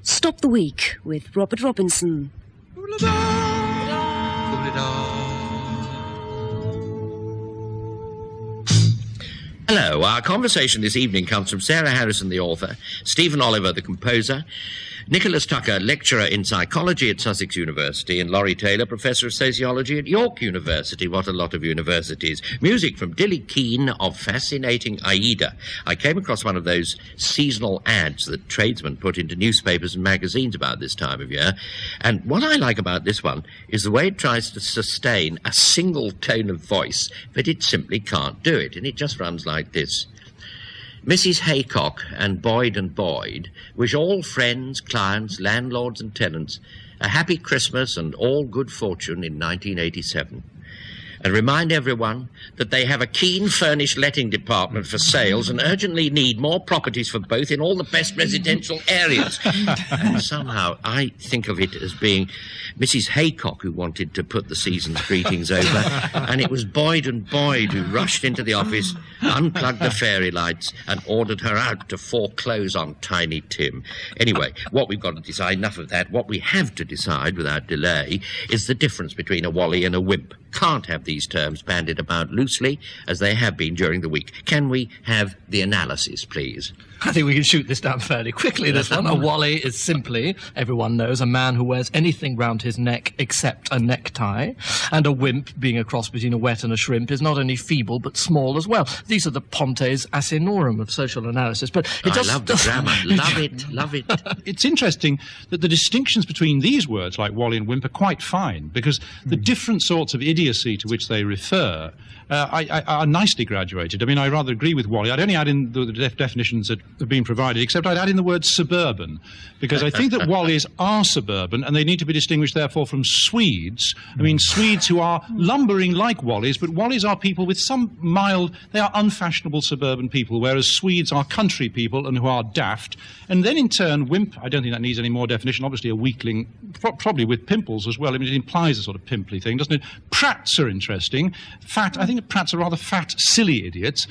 Stop the Week with Robert Robinson. Hello, our conversation this evening comes from Sarah Harrison, the author, Stephen Oliver, the composer, Nicholas Tucker, lecturer in psychology at Sussex University, and Laurie Taylor, professor of sociology at York University. What a lot of universities. Music from Dillie Keane of Fascinating Aida. I came across one of those seasonal ads that tradesmen put into newspapers and magazines about this time of year. And what I like about this one is the way it tries to sustain a single tone of voice, but it simply can't do it. And it just runs like this. Mrs. Haycock and Boyd wish all friends, clients, landlords and tenants a happy Christmas and all good fortune in 1987. And remind everyone that they have a keen furnished letting department for sales and urgently need more properties for both in all the best residential areas. And somehow I think of it as being Mrs. Haycock who wanted to put the season's greetings over, and it was Boyd who rushed into the office, unplugged the fairy lights and ordered her out to foreclose on Tiny Tim. Anyway, what we've got to decide, enough of that, what we have to decide without delay is the difference between a Wally and a wimp. Can't have these terms bandied about loosely as they have been during the week. Can we have the analysis, please? I think we can shoot this down fairly quickly, this one. A Wally is simply, everyone knows, a man who wears anything round his neck except a necktie. And a wimp, being a cross between a wet and a shrimp, is not only feeble but small as well. These are the Pontes Asinorum of social analysis. But it I love the grammar. Love it. It's interesting that the distinctions between these words, like Wally and wimp, are quite fine, because the different sorts of idiocy to which they refer are nicely graduated. I mean, I rather agree with Wally. I'd only add in the definitions that have been provided, except I'd add in the word suburban, because I think that Wallies are suburban, and they need to be distinguished, therefore, from Swedes. I mean, Swedes who are lumbering like Wallies, but Wallies are people with some mild, they are unfashionable suburban people, whereas Swedes are country people and who are daft. And then, in turn, wimp, I don't think that needs any more definition. Obviously, a weakling, probably with pimples as well. I mean, it implies a sort of pimply thing, doesn't it? Prats are interesting. Fat, I think that Prats are rather fat, silly idiots.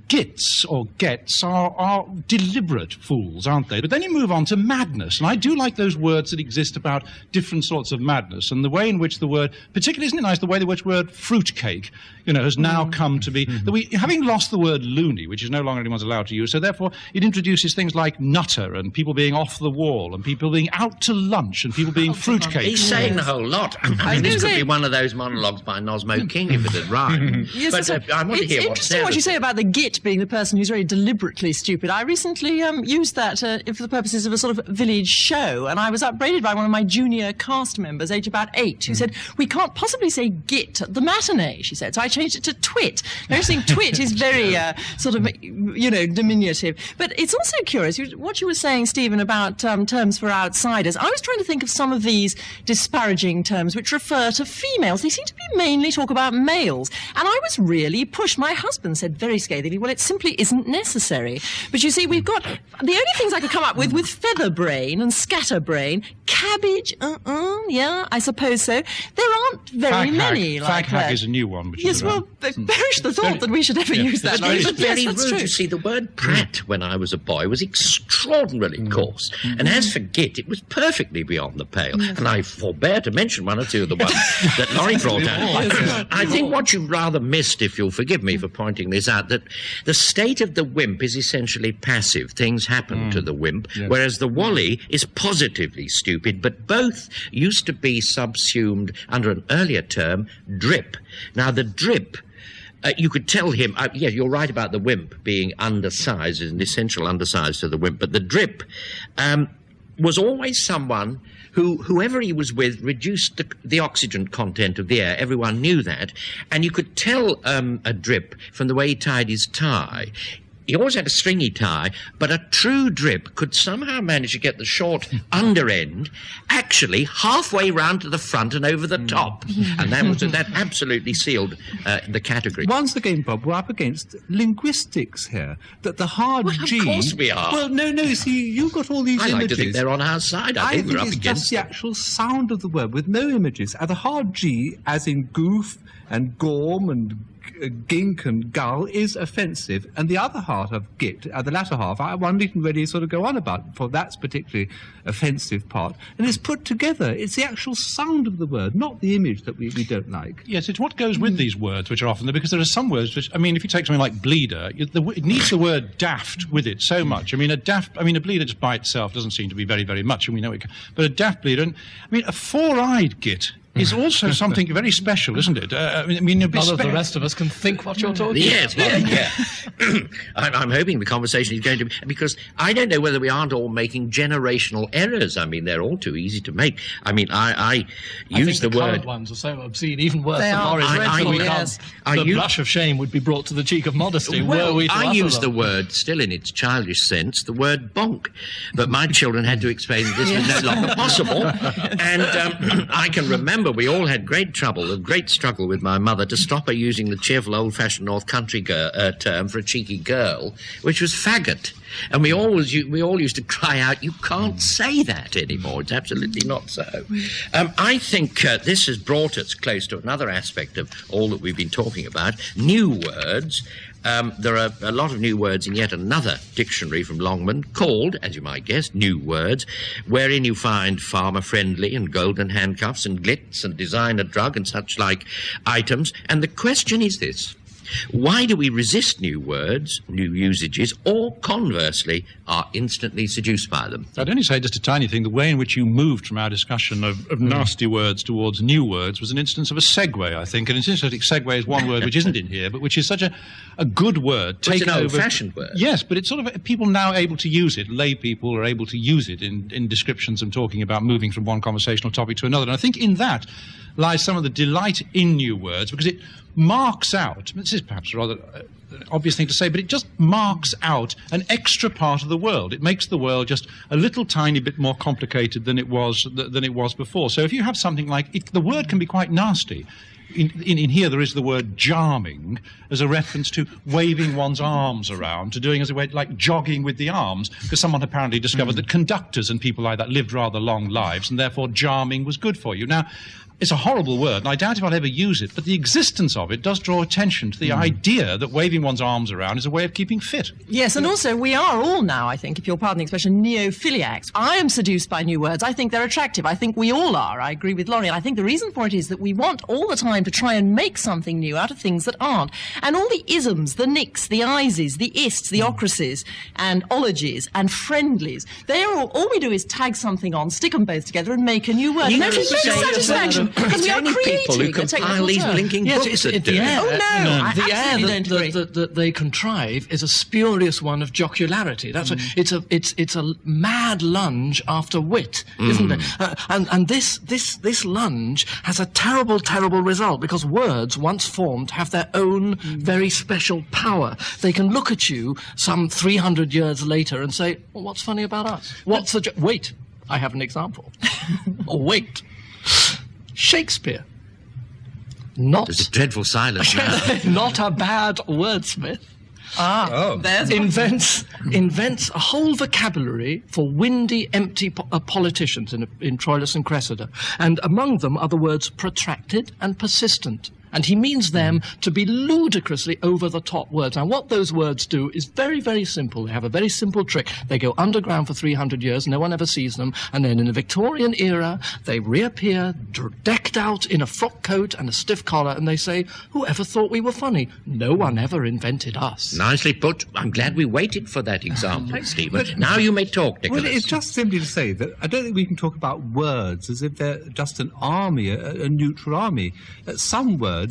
Gits or gets are deliberate fools, aren't they? But then you move on to madness, and I do like those words that exist about different sorts of madness, and the way in which the word, particularly, isn't it nice, the way in which the word fruitcake, has now come to be, that we, having lost the word loony, which is no longer anyone's allowed to use, so therefore it introduces things like nutter, and people being off the wall, and people being out to lunch, and people being fruitcake. He's saying the whole lot. I mean, this could be one of those monologues by Nosmo King if it had rhymed. Yes, but I want to hear it's interesting what you say about the git being the person who's very deliberately stupid. I recently used that for the purposes of a sort of village show, and I was upbraided by one of my junior cast members, aged about 8, who said, "We can't possibly say git at the matinee," she said. So I changed it to twit. Now, you're saying twit is very sort of, diminutive. But it's also curious, what you were saying, Stephen, about terms for outsiders. I was trying to think of some of these disparaging terms which refer to females. They seem to be mainly talk about males. And I was really pushed. My husband said very scathingly, well, it simply isn't necessary. But you see, we've got the only things I could come up with featherbrain and scatterbrain, cabbage, yeah, I suppose so. There aren't very many like that. Fag hag is a new one. Which yes, is well, perish the thought that we should ever use that. But it's very that's rude. true. You see, the word prat when I was a boy was extraordinarily coarse. And as for git, it was perfectly beyond the pale. And I forbear to mention one or two of the ones that Laurie brought out. I think what you've rather missed, if you'll forgive me for pointing this out, that the state of the wimp is essentially passive. Things happen to the wimp, whereas the Wally is positively stupid, but both used to be subsumed under an earlier term, drip. Now, the drip, you could tell him, yeah, you're right about the wimp being undersized, is an essential undersize to the wimp, but the drip was always someone who, whoever he was with, reduced the oxygen content of the air. Everyone knew that. And you could tell a drip from the way he tied his tie. he always had a stringy tie, but a true drip could somehow manage to get the short under end actually halfway round to the front and over the top. And that absolutely sealed the category. Once again, Bob, we're up against linguistics here. That the hard G... Of course we are. Well, no, see, you've got all these I images. like to think they're on our side. I think we're up it's against just the actual sound of the word with no images. And the hard G, as in goof and gorm and gink and gull, is offensive, and the other half of git, the latter half, one needn't really sort of go on about, for that's particularly offensive part, and it's put together. It's the actual sound of the word, not the image that we don't like. Yes, it's what goes with these words, which are often there, because there are some words which, I mean, if you take something like bleeder, it needs the word daft with it so much. I mean, a bleeder just by itself doesn't seem to be very, very much, and we know it, but a daft bleeder, and I mean, a four-eyed git is also something very special, isn't it? None of the rest of us can think what you're talking Yes, about. yeah. I'm hoping the conversation is going to be... Because I don't know whether we aren't all making generational errors. I mean, they're all too easy to make. I mean, I use the the word... current ones are so obscene, even worse They than are Laurie's. dreadful, We yes. can't. The blush of shame would be brought to the cheek of modesty were we to I utter use them. the word, still in its childish sense, the word bonk. But my children had to explain that this was no longer possible. And I can remember we all had a great struggle with my mother to stop her using the cheerful old-fashioned North Country term for a cheeky girl, which was faggot. And we all used to cry out, "You can't say that anymore. It's absolutely not so." I think this has brought us close to another aspect of all that we've been talking about, new words. There are a lot of new words in yet another dictionary from Longman called, as you might guess, New Words, wherein you find farmer-friendly and golden handcuffs and glitz and designer drug and such like items. And the question is this: why do we resist new words, new usages, or conversely, are instantly seduced by them? I'd only say just a tiny thing. The way in which you moved from our discussion of nasty words towards new words was an instance of a segue, I think. And an interesting segue is one word which isn't in here, but which is such a good word. It's an old-fashioned word. Yes, but it's sort of people now able to use it. Lay people are able to use it in descriptions and talking about moving from one conversational topic to another. And I think in that lies some of the delight in new words, because it marks out, this is perhaps a rather obvious thing to say, but it just marks out an extra part of the world. It makes the world just a little tiny bit more complicated than it was before. So if you have something like, the word can be quite nasty. In here there is the word jarming as a reference to waving one's arms around, to doing as a way like jogging with the arms, because someone apparently discovered that conductors and people like that lived rather long lives, and therefore jarming was good for you. Now, it's a horrible word, and I doubt if I'll ever use it, but the existence of it does draw attention to the idea that waving one's arms around is a way of keeping fit. Yes, and also we are all now, I think, if you'll pardon the expression, neophiliacs. I am seduced by new words. I think they're attractive. I think we all are. I agree with Laurie. And I think the reason for it is that we want all the time to try and make something new out of things that aren't. And all the isms, the nicks, the ises, the ists, the ocracies, and ologies, and friendlies, they are all we do is tag something on, stick them both together, and make a new word. You And there's say great satisfaction. Because it's we are only people who creating a compile technical these term. blinking books that do it. Oh, no, I the absolutely air don't agree. that they contrive is a spurious one of jocularity. That's it's a mad lunge after wit, isn't it? And this lunge has a terrible result, because words once formed have their own very special power. They can look at you some 300 years later and say, well, "What's funny about us? What's the wait? I have an example." Or wait. Shakespeare. There's a dreadful silence now. Not a bad wordsmith. There's Invents a whole vocabulary for windy, empty politicians in Troilus and Cressida. And among them are the words protracted and persistent. And he means them to be ludicrously over-the-top words. Now, what those words do is very, very simple. They have a very simple trick. They go underground for 300 years, no one ever sees them, and then in the Victorian era, they reappear, decked out in a frock coat and a stiff collar, and they say, "Whoever thought we were funny? No one ever invented us." Nicely put. I'm glad we waited for that example, Stephen. Now you may talk, Nicholas. Well, it's just simply to say that I don't think we can talk about words as if they're just an army, a neutral army. Some words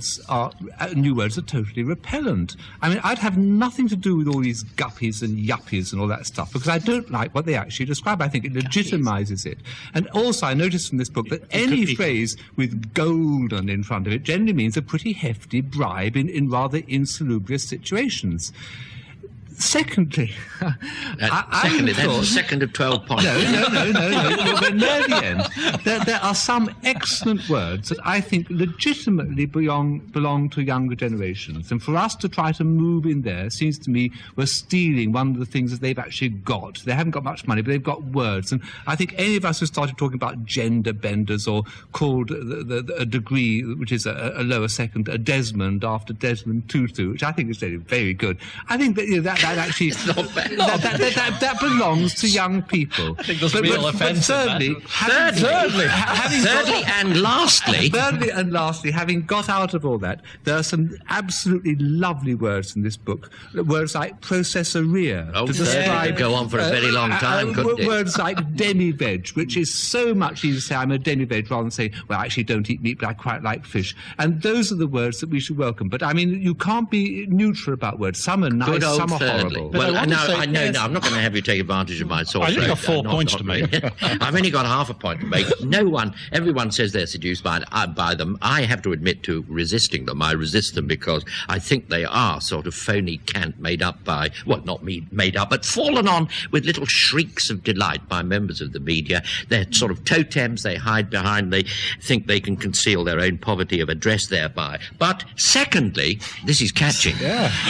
new words are totally repellent. I mean, I'd have nothing to do with all these guppies and yuppies and all that stuff, because I don't like what they actually describe. I think it legitimizes it. And also, I noticed from this book that any phrase with golden in front of it generally means a pretty hefty bribe in rather insalubrious situations. Secondly, Secondly, that's the second of 12 points. No. We're near the end. There are some excellent words that I think legitimately belong to younger generations. And for us to try to move in there seems to me we're stealing one of the things that they've actually got. They haven't got much money, but they've got words. And I think any of us who started talking about gender benders or called a degree, which is a lower second, a Desmond after Desmond Tutu, which I think is very, very good. I think that actually that belongs to young people. I think there's real offence. Thirdly and lastly, having got out of all that, there are some absolutely lovely words in this book. Words like processoria. Oh, could go on for a very long time, couldn't it? Words like demi-veg, which is so much easier to say I'm a demi-veg rather than saying, well, I actually don't eat meat, but I quite like fish. And those are the words that we should welcome. But, I mean, you can't be neutral about words. Some are nice, some are horrible. Well, I'm not going to have you take advantage of my sore throat. I've only got 4 points to make. I've only got half a point to make. Everyone says they're seduced by them. I have to admit to resisting them. I resist them because I think they are sort of phony cant made up by, well, not made up, but fallen on with little shrieks of delight by members of the media. They're sort of totems they hide behind. They think they can conceal their own poverty of address thereby. But secondly, this is catching.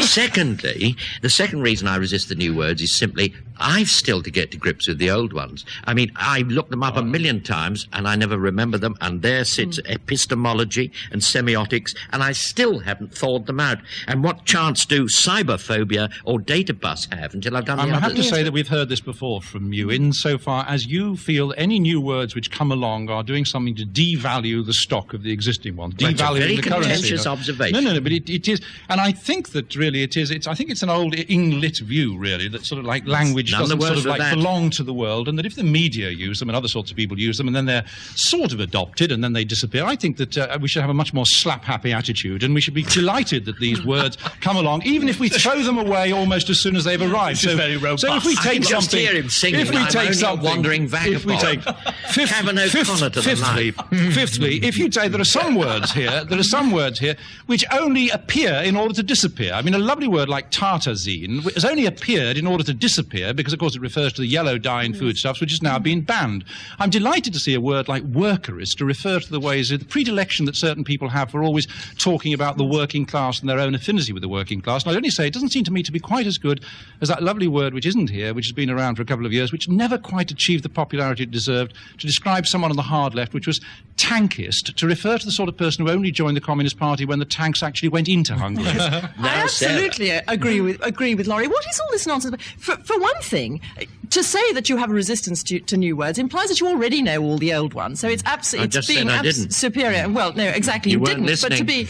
Secondly, the second reason I resist the new words is simply I've still to get to grips with the old ones. I mean, I've looked them up a million times and I never remember them, and there sits epistemology and semiotics, and I still haven't thawed them out. And what chance do cyberphobia or databus have until I've done the others? I have to say that we've heard this before from you, insofar as you feel any new words which come along are doing something to devalue the stock of the existing ones, devaluing the currency. It's a very contentious observation. No, but it is, and I think that really it is. I think it's an old Inglit view, really, that sort of like language doesn't sort of like belong to the world, and that if the media use them and other sorts of people use them, and then they're sort of adopted and then they disappear. I think that we should have a much more slap-happy attitude, and we should be delighted that these words come along, even if we throw them away almost as soon as they've arrived. So very robust. So if we take something, hear him singing, if we take something, wandering vagabond. If we take fifthly, if you say there are some words here which only appear in order to disappear. I mean, a lovely word like tartazine has only appeared in order to disappear because, of course, it refers to the yellow dye in foodstuffs, which has now been banned. I'm delighted to see a word like workerist to refer to the ways of the predilection that certain people have for always talking about the working class and their own affinity with the working class. And I'd only say it doesn't seem to me to be quite as good as that lovely word which isn't here, which has been around for a couple of years, which never quite achieved the popularity it deserved, to describe someone on the hard left, which was tankist, to refer to the sort of person who only joined the Communist Party when the tanks actually went into Hungary. I absolutely agree with Laurie. What is all this nonsense? For one thing, to say that you have a resistance to new words implies that you already know all the old ones. So it's absolutely superior. Well, no, exactly, you didn't. Listening. But to be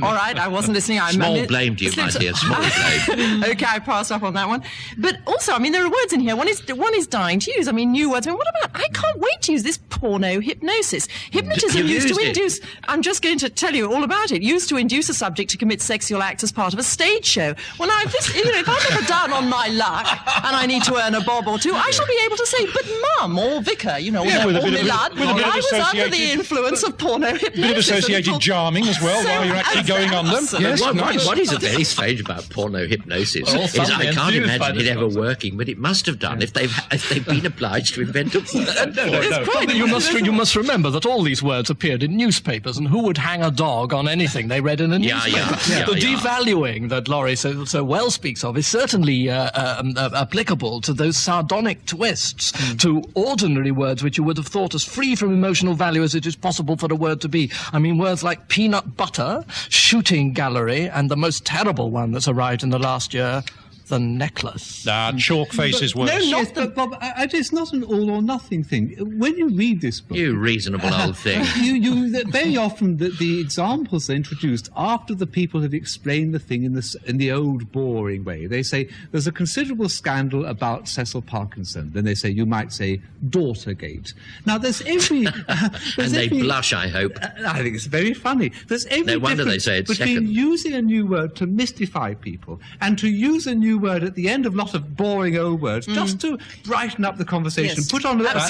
all right, I wasn't listening. Small blame to you, my dear. Small blame. Okay, I passed up on that one. But also, I mean, there are words in here. One is dying to use. I mean, new words. I mean, what about? I can't wait to use this porno hypnosis. Hypnotism used to induce. I'm just going to tell you all about it. Used to induce a subject to commit sexual acts as part of a stage show. Well, now, if I'm ever down on my luck and I need to earn a bob or two, I shall be able to say, "But Mum or Vicar, or Milad, I was under the influence of porno hypnosis." A bit of associated jarming as well while you're actually going on them. Yes, what is very strange about porno hypnosis is I can't imagine it ever working, but it must have done if they've been obliged to invent a word. No. You must remember that all these words appeared in newspapers, and who would hang a dog on anything they read in a newspaper? The devaluing that Laurie so well speaks of is certainly applicable to those sardonic twists to ordinary words which you would have thought as free from emotional value as it is possible for a word to be. I mean, words like peanut butter, shooting gallery, and the most terrible one that's arrived in the last year, the necklace. Chalk face is worse. No, but Bob, it's not an all or nothing thing. When you read this book, you reasonable old thing, you very often the examples are introduced after the people have explained the thing in the old boring way. They say there's a considerable scandal about Cecil Parkinson. Then they say, you might say, Daughtergate. Now there's every and they blush. I hope. I think it's very funny. There's every no wonder they say it's between second. Using a new word to mystify people and to use a new word at the end of a lot of boring old words just to brighten up the conversation. Yes. Put on a that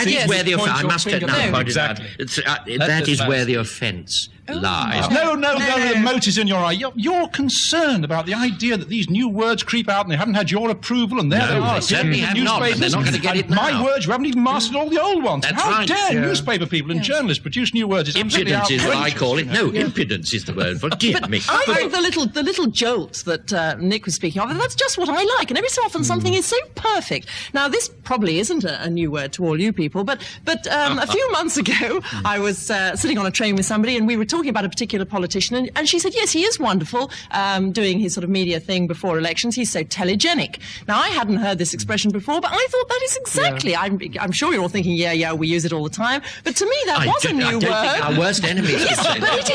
is where the offence. I must admit, that is where the offence lies. No, the mote is in your eye. You're concerned about the idea that these new words creep out and they haven't had your approval, and there they are. They certainly have not. They're not going to get it now. My words, you haven't even mastered all the old ones. That's How right. dare newspaper people and journalists produce new words? It's Impudence is what I call it. No, impudence is the word. Forgive me. I think the little jolts that Nick was speaking of, that's just what I like. And every so often something is so perfect. Now, this probably isn't a new word to all you people, but a few months ago, I was sitting on a train with somebody and we were talking about a particular politician, and she said, yes, he is wonderful, doing his sort of media thing before elections. He's so telegenic. Now, I hadn't heard this expression before, but I thought that is exactly. I'm sure you're all thinking, yeah, we use it all the time. But to me, that was a new word. Think our worst enemies would say but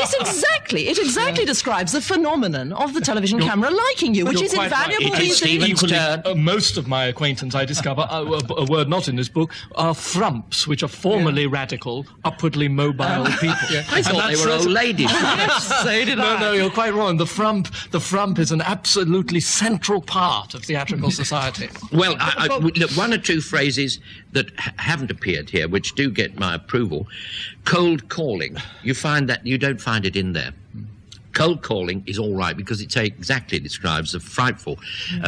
it exactly describes the phenomenon of the television camera liking you, which is invaluable. Right. It's Stephen's turn. Most of my acquaintance, I discover, a word not in this book, are frumps, which are formerly radical, upwardly mobile people. I thought they were old ladies. So did I. No, you're quite wrong. The frump is an absolutely central part of theatrical society. Well, look, one or two phrases that haven't appeared here, which do get my approval. Cold calling. You find that you don't find it in there. Cold calling is all right because it exactly describes the frightful,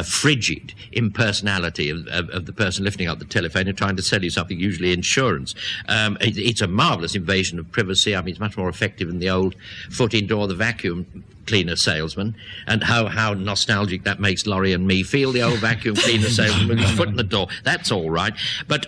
frigid impersonality of the person lifting up the telephone and trying to sell you something, usually insurance. It's a marvellous invasion of privacy. I mean, it's much more effective than the old foot indoor, the vacuum cleaner salesman, and how nostalgic that makes Laurie and me feel, the old vacuum cleaner salesman with his foot in the door. That's all right. But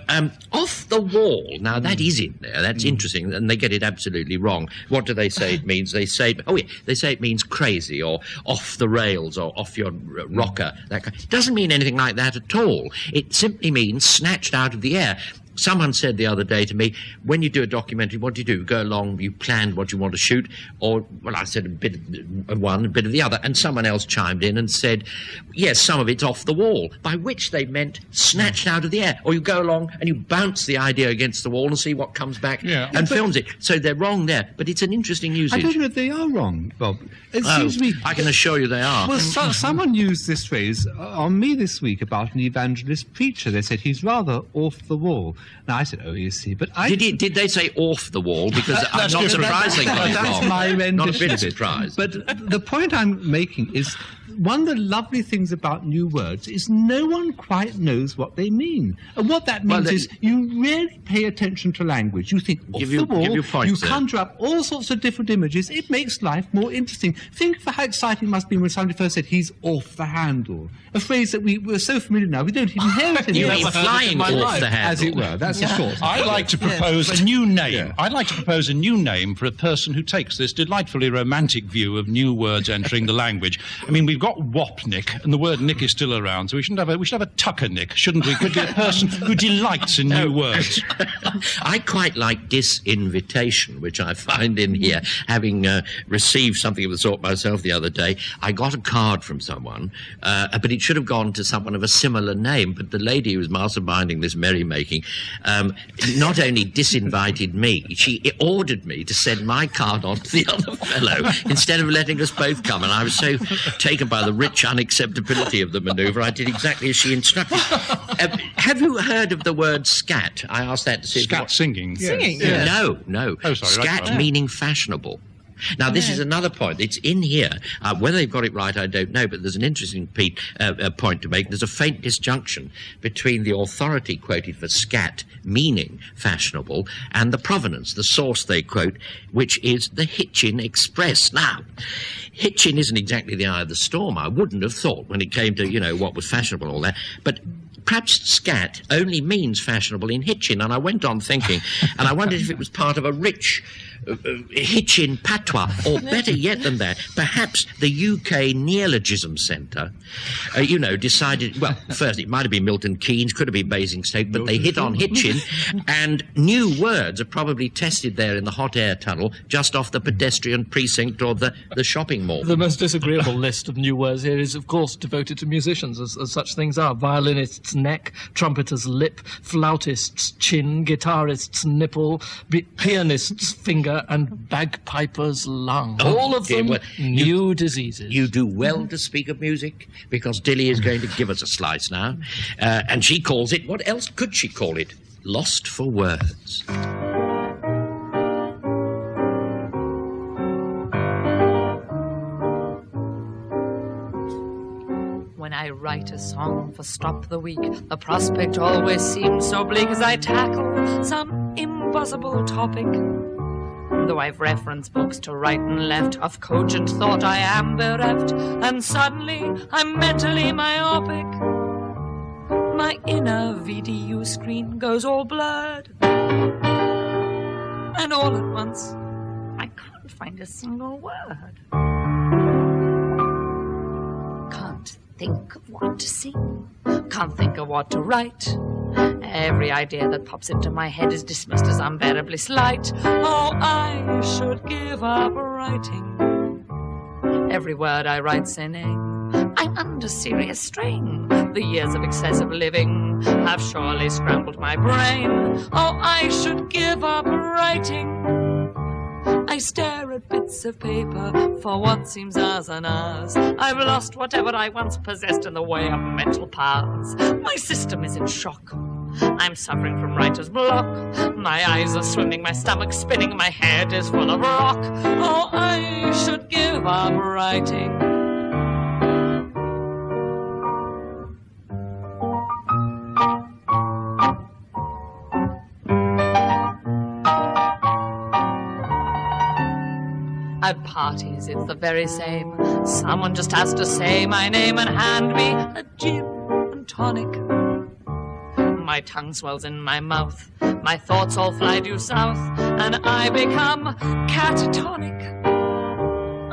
off the wall, now that is in there. That's interesting, and they get it absolutely wrong. What do they say it means? They say it means crazy or off the rails or off your rocker. That kind. It doesn't mean anything like that at all. It simply means snatched out of the air. Someone said the other day to me, when you do a documentary, what do? You go along, you plan what you want to shoot, or, well, I said a bit of one, a bit of the other, and someone else chimed in and said, yes, some of it's off the wall, by which they meant snatched out of the air. Or you go along and you bounce the idea against the wall and see what comes back and films it. So they're wrong there, but it's an interesting usage. I don't know if they are wrong, Bob. It seems to me... I can assure you they are. Well, someone used this phrase on me this week about an evangelist preacher. They said he's rather off the wall. Now, I said, oh, you see, but I... Did they say off the wall? Because I'm not surprising. That's my rendition. Not a bit surprised. But the point I'm making is one of the lovely things about new words is no one quite knows what they mean. And what that means is you really pay attention to language. You think off the wall, you conjure up all sorts of different images. It makes life more interesting. Think of how exciting it must be when somebody first said, he's off the handle. A phrase that we're so familiar now, we don't even hear it anymore. You mean flying off the handle. As it were. That's a short. I'd like to propose a new name. Yeah. I'd like to propose a new name for a person who takes this delightfully romantic view of new words entering the language. I mean, we've got Wapnick, and the word Nick is still around, so we should have a Tucker Nick, shouldn't we? Could be a person who delights in new words. I quite like disinvitation, which I find in here. Having received something of the sort myself the other day, I got a card from someone, but it should have gone to someone of a similar name. But the lady who was masterminding this merrymaking not only disinvited me, she ordered me to send my card on to the other fellow instead of letting us both come. And I was so taken by the rich unacceptability of the manoeuvre, I did exactly as she instructed. Have you heard of the word scat? I asked that to see. Scat singing. Singing? Yes. No. Oh, sorry. Scat meaning fashionable. Now, this is another point. It's in here. Whether they've got it right, I don't know, but there's an interesting point to make. There's a faint disjunction between the authority quoted for scat, meaning fashionable, and the provenance, the source they quote, which is the Hitchin Express. Now, Hitchin isn't exactly the eye of the storm, I wouldn't have thought, when it came to, what was fashionable and all that, but perhaps scat only means fashionable in Hitchin, and I went on thinking, and I wondered if it was part of a rich Hitchin patois, or better yet than that, perhaps the UK Neologism Centre, decided, well, first it might have been Milton Keynes, could have been Basingstoke, but they hit on Hitchin, and new words are probably tested there in the hot air tunnel, just off the pedestrian precinct or the shopping mall. The most disagreeable list of new words here is, of course, devoted to musicians, as such things are. Violinist's neck, trumpeter's lip, flautist's chin, guitarist's nipple, pianist's finger, and bagpiper's lung. All of them new diseases. You do well to speak of music, because Dillie is going to give us a slice now. And she calls it, what else could she call it? Lost for words. write a song for Stop the Week. The prospect always seems so bleak as I tackle some impossible topic. Though I've referenced books to right and left, of cogent thought I am bereft, and suddenly I'm mentally myopic. My inner VDU screen goes all blurred, and all at once I can't find a single word. Can't think of what to sing, can't think of what to write. Every idea that pops into my head is dismissed as unbearably slight. Oh, I should give up writing. Every word I write's inane. I'm under serious strain. The years of excessive living have surely scrambled my brain. Oh, I should give up writing. I stare at bits of paper for what seems hours and hours. I've lost whatever I once possessed in the way of mental powers. My system is in shock. I'm suffering from writer's block. My eyes are swimming, my stomach's spinning, my head is full of rock. Oh, I should give up writing. At parties, it's the very same. Someone just has to say my name and hand me a gin and tonic. My tongue swells in my mouth, my thoughts all fly due south, and I become catatonic.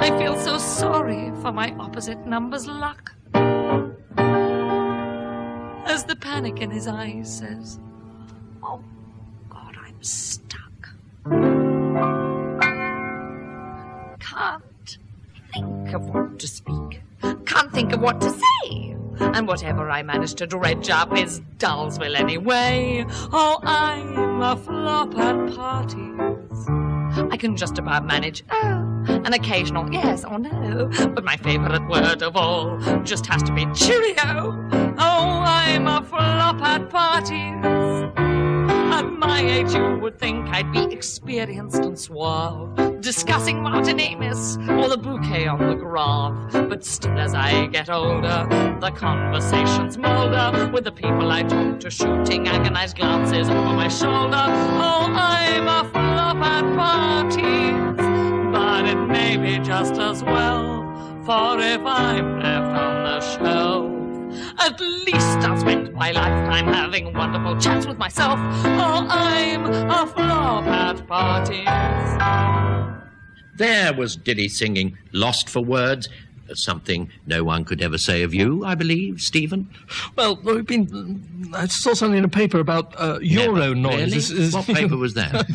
I feel so sorry for my opposite number's luck, as the panic in his eyes says, oh, God, I'm stuck. Can't think of what to speak, can't think of what to say. And whatever I manage to dredge up is Dullsville anyway. Oh, I'm a flop at parties. I can just about manage, an occasional yes or no. But my favourite word of all just has to be cheerio. Oh, I'm a flop at parties. At my age you would think I'd be experienced and suave, discussing Martin Amis or the bouquet on the grave. But still as I get older, the conversations moulder, with the people I talk to shooting agonized glances over my shoulder. Oh, I'm a flop at parties, but it may be just as well, for if I'm left on the shelf, at least I'll spend my lifetime having wonderful chats with myself. Oh, I'm a flop at parties. There was Dillie singing Lost for Words, something no one could ever say of you, I believe, Stephen. Well, I saw something in a paper about Euro noise. Really? What paper was that?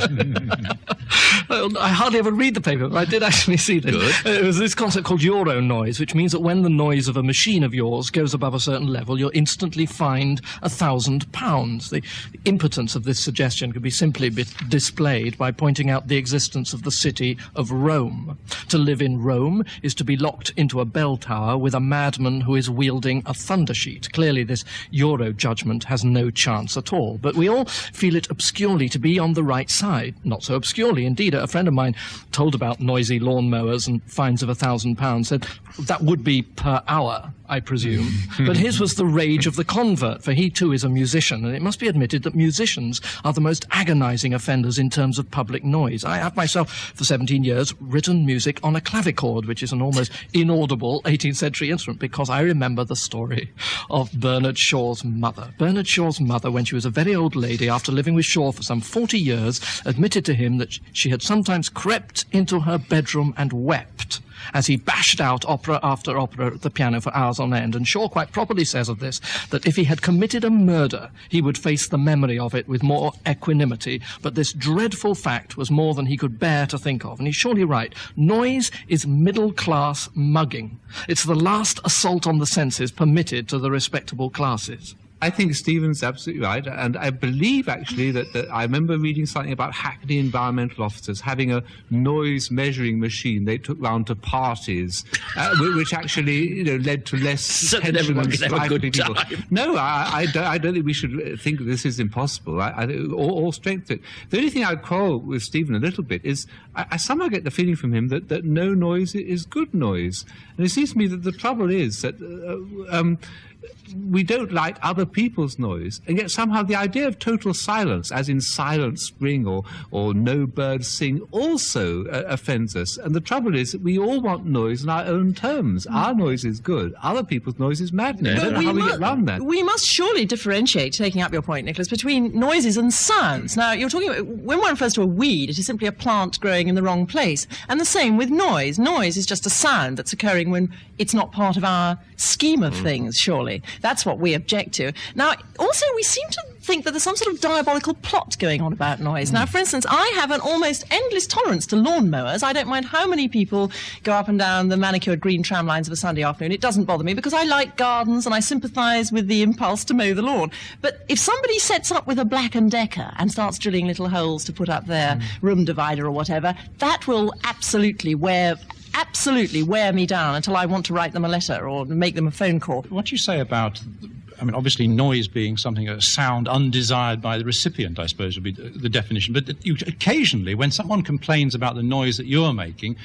I hardly ever read the paper, but I did actually see this. Good. It was this concept called Euro noise, which means that when the noise of a machine of yours goes above a certain level, you're instantly fined £1,000. The impotence of this suggestion could be simply displayed by pointing out the existence of the city of Rome. To live in Rome is to be locked into a bell tower with a madman who is wielding a thunder sheet. Clearly, this Euro judgment has no chance at all. But we all feel it obscurely to be on the right side. Not so obscurely, indeed. A friend of mine told about noisy lawnmowers and fines of £1,000, said that would be per hour, I presume. But his was the rage of the convert, for he too is a musician, and it must be admitted that musicians are the most agonizing offenders in terms of public noise. I have myself, for 17 years, written music on a clavichord, which is an almost inaudible 18th century instrument, because I remember the story of Bernard Shaw's mother. Bernard Shaw's mother, when she was a very old lady, after living with Shaw for some 40 years, admitted to him that she had sometimes crept into her bedroom and wept as he bashed out opera after opera at the piano for hours on end. And Shaw quite properly says of this that if he had committed a murder, he would face the memory of it with more equanimity, but this dreadful fact was more than he could bear to think of. And he's surely right. Noise is middle-class mugging. It's the last assault on the senses permitted to the respectable classes. I think Stephen's absolutely right, and I believe actually that I remember reading something about Hackney environmental officers having a noise measuring machine they took round to parties, which actually led to less So that tension everyone and could have a strife good between people. time. No, I don't think we should think that this is impossible. All strength to it. The only thing I'd quarrel with Stephen a little bit is I somehow get the feeling from him that no noise is good noise, and it seems to me that the trouble is that we don't like other people's noise, and yet somehow the idea of total silence, as in silent spring or no birds sing, also offends us. And the trouble is that we all want noise on our own terms. Our noise is good. Other people's noise is maddening. I don't know how we get around that. We must surely differentiate, taking up your point, Nicholas, between noises and sounds. Now, you're talking about, when one refers to a weed, it is simply a plant growing in the wrong place. And the same with noise. Noise is just a sound that's occurring when it's not part of our scheme of things, surely. That's what we object to. Now, also, we seem to think that there's some sort of diabolical plot going on about noise. Now, for instance, I have an almost endless tolerance to lawnmowers. I don't mind how many people go up and down the manicured green tram lines of a Sunday afternoon. It doesn't bother me because I like gardens and I sympathise with the impulse to mow the lawn. But if somebody sets up with a Black & Decker and starts drilling little holes to put up their room divider or whatever, that will absolutely wear me down until I want to write them a letter or make them a phone call. What you say about, I mean, obviously noise being something, a sound undesired by the recipient, I suppose would be the definition. But occasionally, when someone complains about the noise that you're making,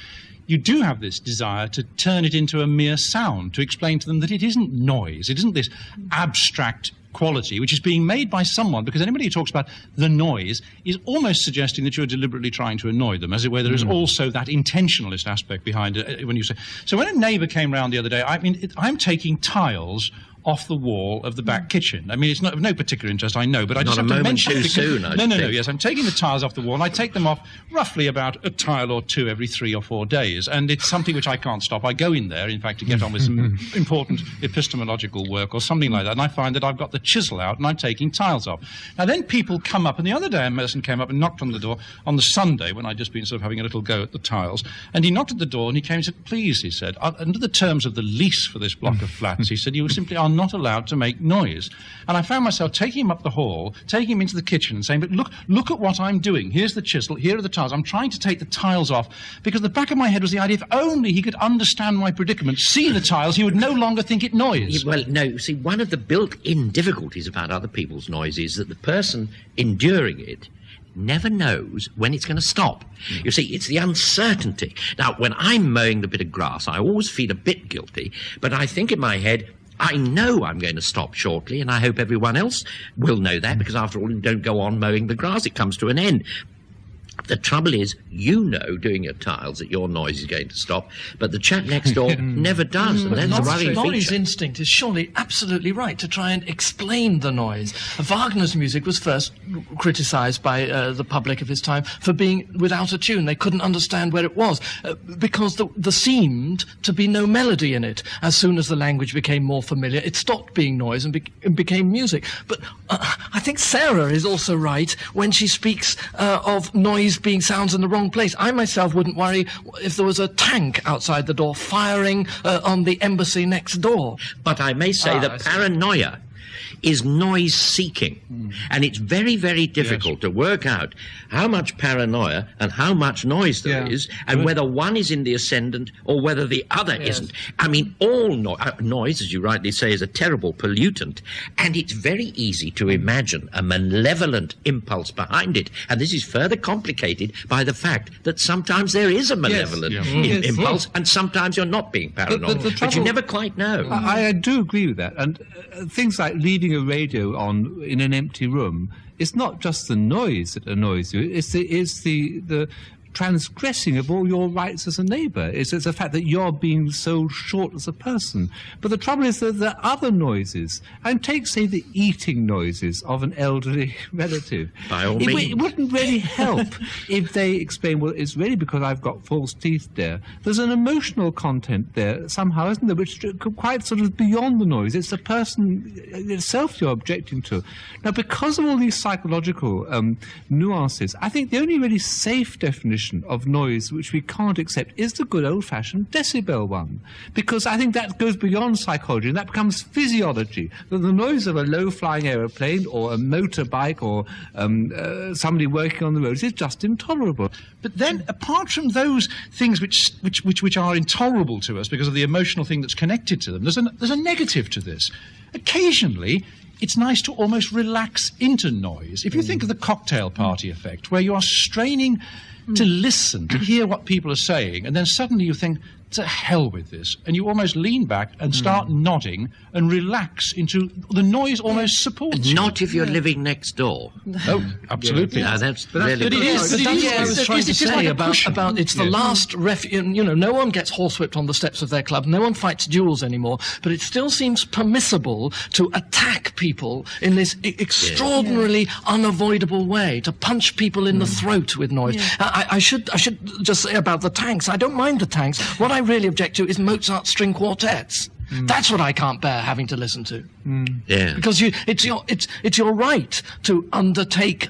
you do have this desire to turn it into a mere sound, to explain to them that it isn't noise, it isn't this abstract quality which is being made by someone, because anybody who talks about the noise is almost suggesting that you're deliberately trying to annoy them, as it were. There is also that intentionalist aspect behind it when you say. So when a neighbour came round the other day, I mean, I'm taking tiles off the wall of the back kitchen. I mean, it's not of no particular interest, I know, but I just have to mention it. No, yes, I'm taking the tiles off the wall, and I take them off roughly about a tile or two every 3 or 4 days, and it's something which I can't stop. I go in there, in fact, to get on with some important epistemological work or something like that, and I find that I've got the chisel out and I'm taking tiles off. Now, then people come up, and the other day a person came up and knocked on the door on the Sunday when I'd just been sort of having a little go at the tiles, and he knocked at the door and he came and said, please, he said, under the terms of the lease for this block of flats, he said, you simply are not allowed to make noise. And I found myself taking him up the hall, taking him into the kitchen and saying, but look at what I'm doing. Here's the chisel, here are the tiles. I'm trying to take the tiles off, because the back of my head was the idea, if only he could understand my predicament, see the tiles, he would no longer think it noise. Well, no, see, one of the built-in difficulties about other people's noise is that the person enduring it never knows when it's going to stop. You see, it's the uncertainty. Now, when I'm mowing the bit of grass, I always feel a bit guilty, but I think in my head, I know I'm going to stop shortly, and I hope everyone else will know that, because after all, you don't go on mowing the grass, it comes to an end. The trouble is, you know, doing your tiles, that your noise is going to stop, but the chap next door never does, and that's a worrying Laurie's feature. instinct is surely absolutely right to try and explain the noise. Wagner's music was first criticised by the public of his time for being without a tune. They couldn't understand where it was, because there seemed to be no melody in it. As soon as the language became more familiar, it stopped being noise and became music. But I think Sarah is also right when she speaks of noise being sounds in the wrong place. I myself wouldn't worry if there was a tank outside the door firing on the embassy next door. But I may say that paranoia is noise-seeking, and it's very, very difficult to work out how much paranoia and how much noise there is, and whether one is in the ascendant or whether the other isn't. I mean, all noise, as you rightly say, is a terrible pollutant, and it's very easy to imagine a malevolent impulse behind it, and this is further complicated by the fact that sometimes there is a malevolent impulse, and sometimes you're not being paranoid, but you never quite know. I do agree with that, and things like leaving a radio on in an empty room, it's not just the noise that annoys you, it's the transgressing of all your rights as a neighbour. It's the fact that you're being so short as a person. But the trouble is that there are other noises. And take, say, the eating noises of an elderly relative. By all means. It wouldn't really help if they explain, well, it's really because I've got false teeth there. There's an emotional content there somehow, isn't there, which quite sort of beyond the noise. It's the person itself you're objecting to. Now, because of all these psychological nuances, I think the only really safe definition of noise which we can't accept is the good old-fashioned decibel one, because I think that goes beyond psychology and that becomes physiology. The noise of a low-flying aeroplane or a motorbike or somebody working on the roads is just intolerable. But then, apart from those things which are intolerable to us because of the emotional thing that's connected to them, there's a negative to this. Occasionally, it's nice to almost relax into noise. If you think of the cocktail party effect, where you are straining to listen, to hear what people are saying, and then suddenly you think, to hell with this, and you almost lean back and start nodding and relax into the noise almost supports you. Not if you're living next door. Oh, absolutely. No, that's really... But it is. That's what I was trying to say about it's the last no one gets horsewhipped on the steps of their club. No one fights duels anymore. But it still seems permissible to attack people in this extraordinarily unavoidable way, to punch people in the throat with noise. I should just say about the tanks. I don't mind the tanks. What I really object to is Mozart's string quartets. That's what I can't bear having to listen to. Yeah. Because it's your right to undertake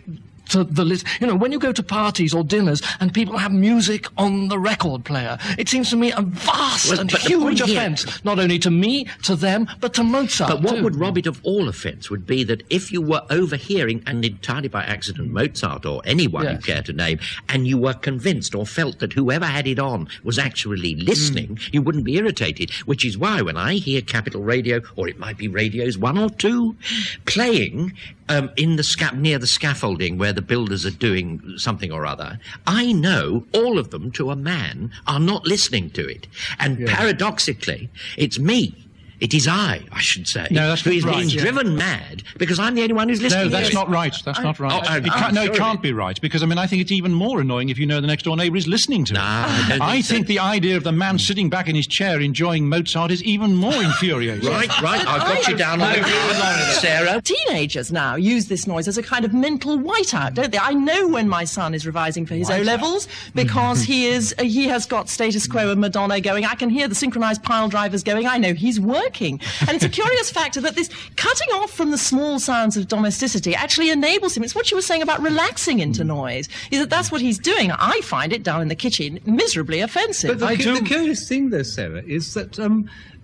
to the list. When you go to parties or dinners and people have music on the record player, it seems to me a vast and huge offence, not only to me, to them, but to Mozart. But what too. would rob it of all offence would be that if you were overhearing, and entirely by accident, Mozart or anyone you care to name, and you were convinced or felt that whoever had it on was actually listening, you wouldn't be irritated, which is why when I hear Capital Radio, or it might be Radios 1 or 2, playing in the near the scaffolding where the builders are doing something or other, I know all of them to a man are not listening to it. And paradoxically, it's me. It is I should say, no, that's who is right, being driven mad because I'm the only one who's listening. No, that's not right. That's not right. It can't be right, because, I think it's even more annoying if you know the next-door neighbour is listening to it. I think the idea of the man sitting back in his chair enjoying Mozart is even more infuriating. Right, I've got you down on the Sarah. Teenagers now use this noise as a kind of mental whiteout, don't they? I know when my son is revising for his O-levels because he has got Status Quo and Madonna going. I can hear the synchronised pile drivers going. I know he's working. And it's a curious factor that this cutting off from the small sounds of domesticity actually enables him. It's what you were saying about relaxing into noise, is that's what he's doing. I find it down in the kitchen miserably offensive. But the curious thing, though, Sarah, is that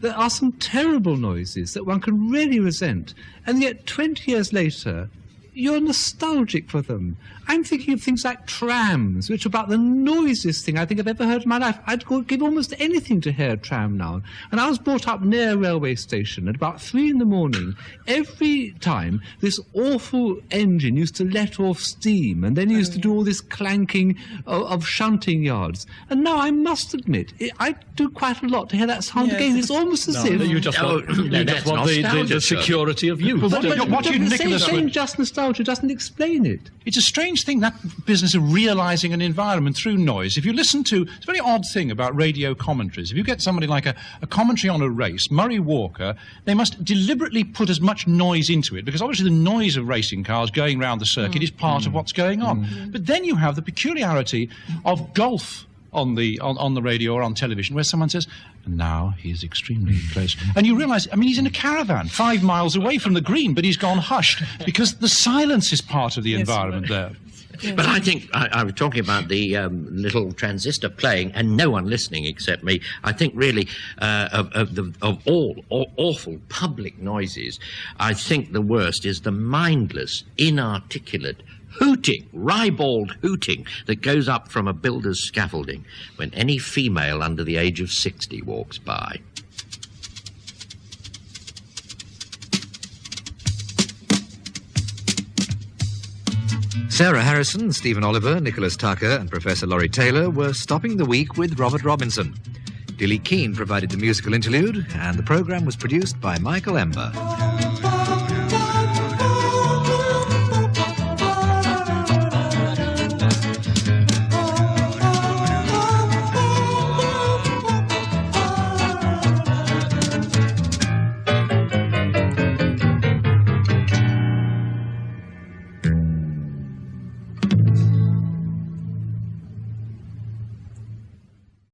there are some terrible noises that one can really resent, and yet 20 years later, you're nostalgic for them. I'm thinking of things like trams, which are about the noisiest thing I think I've ever heard in my life. I'd give almost anything to hear a tram now. And I was brought up near a railway station at about 3 a.m. Every time, this awful engine used to let off steam, and then used to do all this clanking of shunting yards. And now I must admit, I do quite a lot to hear that sound again. It's almost as if... You just want the security of youth. What you, Nicholas... Saying just nostalgia doesn't explain it. It's a strange thing, that business of realising an environment through noise. If you listen to... It's a very odd thing about radio commentaries. If you get somebody like a commentary on a race, Murray Walker, they must deliberately put as much noise into it, because obviously the noise of racing cars going around the circuit is part of what's going on. But then you have the peculiarity of golf on the radio or on television, where someone says, and now he is extremely close. And you realise, he's in a caravan 5 miles away from the green, but he's gone hushed, because the silence is part of the environment there. But I think I was talking about the little transistor playing and no one listening except me. I think really of all awful public noises, I think the worst is the mindless, inarticulate hooting, ribald hooting that goes up from a builder's scaffolding when any female under the age of 60 walks by. Sarah Harrison, Stephen Oliver, Nicholas Tucker and Professor Laurie Taylor were stopping the week with Robert Robinson. Dillie Keane provided the musical interlude, and the programme was produced by Michael Ember.